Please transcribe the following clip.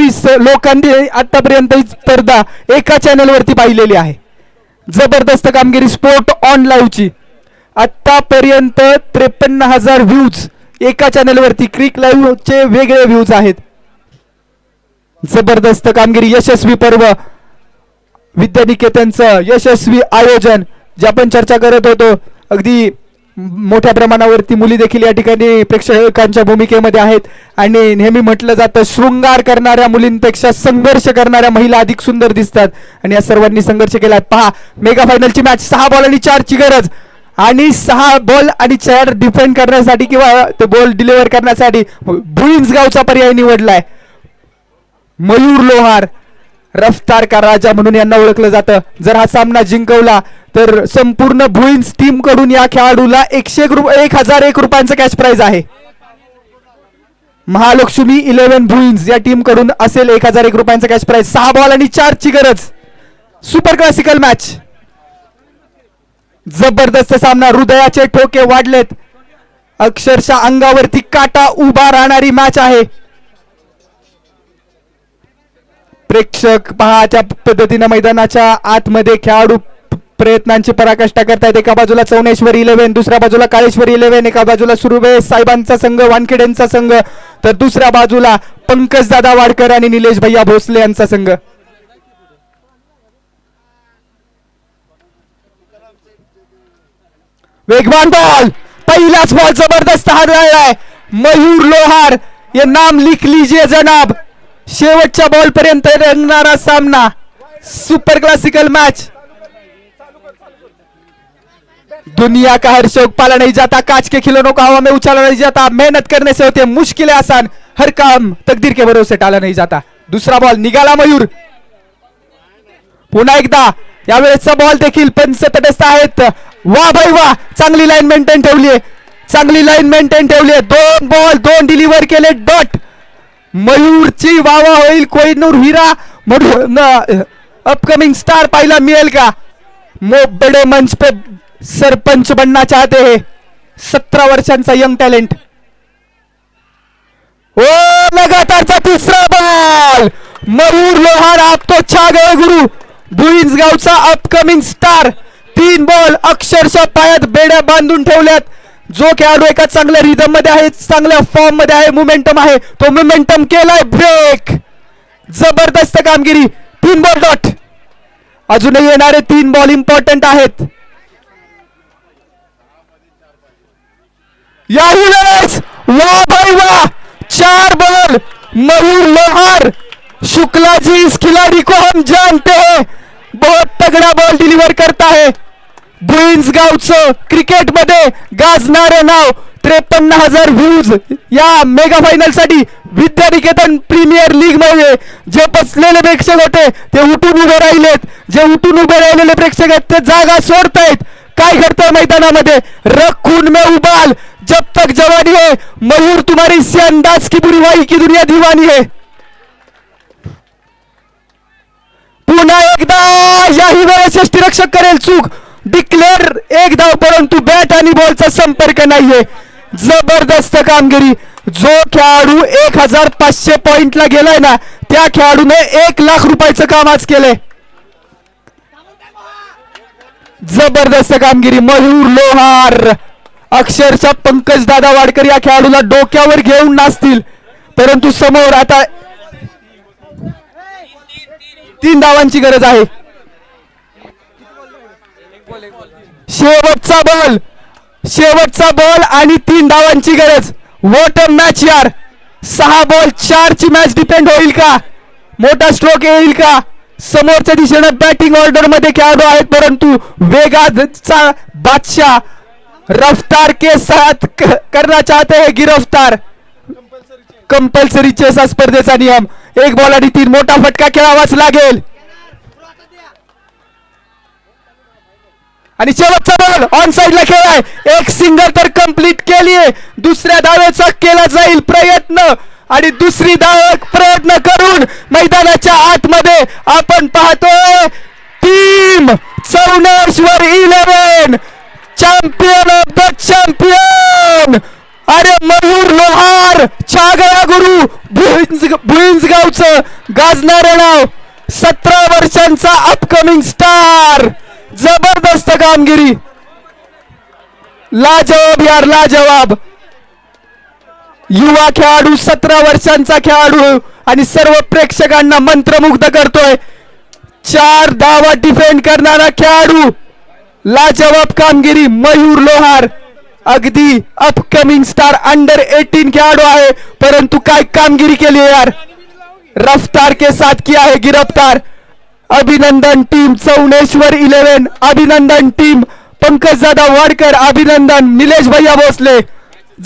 कोटी लोकांनी आतापर्यंत ही स्पर्धा एका चॅनल वरती पाहिलेली आहे. जबरदस्त कामगिरी स्पोर्ट ऑन लाईव्हची. आतापर्यंत 53,000 व्ह्यूज एका चॅनल वरती. क्रिक लाईव्हचे वेगळे व्ह्यूज आहेत. जबरदस्त कामगिरी. यशस्वी पर्व, विद्यानिकेतनचं यशस्वी आयोजन जे आपण चर्चा करत होतो. अगदी मोठ्या प्रमाणावरती मुली देखील या ठिकाणी प्रेक्षकांच्या भूमिकेमध्ये आहेत. आणि नेहमी म्हटलं जातं शृंगार करणाऱ्या मुलींपेक्षा संघर्ष करणाऱ्या महिला अधिक सुंदर दिसतात. आणि या सर्वांनी संघर्ष केला. पहा मेगा फायनलची मॅच. 6 बॉल आणि 4 ची गरज. आणि 6 बॉल आणि 4 डिफेंड करण्यासाठी किंवा ते बॉल डिलिव्हर करण्यासाठी भुईंज गावचा पर्याय निवडलाय. मयूर लोहार, रफ्तार का राजा म्हणून यांना ओळखलं जातं. जर हा सामना जिंकवला तर संपूर्ण भुईंज टीम कडून या खेळाडूला 1,001 रुपयांचं कॅश प्राइज आहे. महालक्ष्मी 11 भुईंज या टीम कडून असेल 1,001 रुपयांचं कॅश प्राइज. 6 बॉल आणि 4 ची गरज. Super classical match. जबरदस्त सामना. हृदयाचे ठोके वाढलेत. अक्षरशः अंगावरती काटा उभा राहणारी मॅच आहे. प्रेक्षक पहा त्या पद्धतीने मैदानाच्या आतमध्ये खेळाडू प्रयत्नांची पराकाष्ठा करतायत. एका बाजूला चौनेश्वरी 11, दुसऱ्या बाजूला काळेश्वरी 11, एका बाजूला सुरुवे साहेबांचा संघ, वानखेडेंचा संघ, तर दुसऱ्या बाजूला पंकज दादा वाडकर आणि निलेश भैया भोसले यांचा संघ. वेगवान बॉल. पहिलाच बॉल जबरदस्त हाणलाय. मयूर लोहार ये नाम लिख लीजिए जनाब. शेवटच्या बॉल पर्यंत रंगणारा सामना. Super classical match. दुनिया का हर शौक पाला नहीं जाता, कांच के खिलौनों को हवा में उछाला नहीं जाता, मेहनत करने से होते मुश्किलें आसान, हर काम तकदीर के भरोसे टाला नहीं जाता. दूसरा बॉल निघाला मयूर. पुन्हा एकदा यावेळेचा बॉल देखील पंच तटस्थ आहेत. वाह भाई वाह, चांगली लाईन मेंटेन ठेवली आहे, चांगली लाईन मेंटेन ठेवली आहे. 2 बॉल 2 डिलिव्हर केले डॉट. मयूरची वावा होईल. कोहिनूर हिरा म्हणून अपकमिंग स्टार पाहायला मिळेल का? बड़े मंच पे सरपंच बनना चाहते हैं. 17 वर्षांचा यंग टॅलेंट. ओ लगातारचा तिसरा बॉल. मयूर लोहार आप तो छा गए गुरु. भुईंज गावचा अपकमिंग स्टार. 3 बॉल अक्षरशः पायात बेड्या बांधून ठेवल्यात. जो खेळाडू एका चांगल्या रिदम मध्ये आहे, चांगल्या फॉर्म मध्ये आहे, मोमेंटम आहे, तो मोमेंटम केलाय ब्रेक. जबरदस्त कामगिरी. 3 बॉल डॉट. अजूनही येणारे 3 बॉल इम्पॉर्टंट आहेत. याही वेळेस वाह भाई वाह, 4 बॉल. मयूर लोहार, शुक्ला जी इस खिलाड़ी को हम जानते हैं, बहुत तगड़ा बॉल डिलीवर करता है. भुईंज गावचं क्रिकेट मध्ये गाजणारे नाव. 53,000 व्ह्यूज या मेगा फायनल साठी. विद्यानिकेतन प्रीमियर लीग मध्ये जे बसलेले प्रेक्षक होते ते उठून उभे राहिलेत. जे उठून उभे राहिलेले प्रेक्षक आहेत ते जागा सोडतायत. काय घडतं मैदानामध्ये? रखून में उबाल जब तक जवानी है. मयूर तुम्हारी इसी अंदाज की बुरीवाई की दुनिया दीवानी है. पुन्हा एकदा याही वेळेस यष्टीरक्षक करेल चूक. डिक्लेअर 1 धाव, परंतु बॅट आणि बॉलचा संपर्क नाहीये. जबरदस्त कामगिरी. जो खेळाडू 1,500 पॉइंटला गेलाय ना, त्या खेळाडूने 1,00,000 रुपयाचं काम आज केलंय. जबरदस्त कामगिरी. मयूर लोहार अक्षरशः पंकज दादा वाडकर या खेळाडूला डोक्यावर घेऊन नाचतील, परंतु समोर आता 3 धावांची गरज आहे. शेवटचा बॉल, शेवटचा बॉल आणि 3 धावांची गरज. व्हॉट अ मॅच यार. 6 बॉल 4 ची मॅच डिपेंड होईल का? मोठा स्ट्रोक येईल का? समोरच्या दिशेने बॅटिंग ऑर्डर मध्ये खेळाडू आहेत, परंतु वेगाचा बादशाह रफ्तार के साथ करना चाहते हैं गिरफ्तार. कंपल्सरी चेस स्पर्धेचा नियम. 1 बॉल आणि 3. मोठा फटका खेळावाच लागेल. आणि शेवटचा बॉल ऑन साइडला खेळाय. एक सिंगल तर कंप्लीट केली. दुसऱ्या धावेचा केला जाईल प्रयत्न आणि दुसरी धाव प्रयत्न करून मैदानाच्या आतमध्ये आपण पाहतोय team Chauneshwar 11 champion of the champion. अरे मयूर लोहार, छा गया गुरु. भुईंज गावचं गाजणारं नाव, 17 वर्षांचा अपकमिंग स्टार. जबरदस्त कामगिरी, लाजवाब यार लाजवाब. युवा खेळाडू, 17 वर्षांचा खेळाडू आणि सर्व प्रेक्षकांना मंत्रमुग्ध करतोय. 4 धावा डिफेंड करणारा खेळाडू, लाजवाब कामगिरी. मयूर लोहार अगदी अपकमिंग स्टार, अंडर 18 खेळाडू आहे, परंतु काय कामगिरी केली यार. रफ्तार के साथ किया है गिरफ्तार. अभिनंदन टीम चौनेश्वर 11, अभिनंदन टीम पंकज दादा वाडकर, अभिनंदन निलेश भैया भोसले.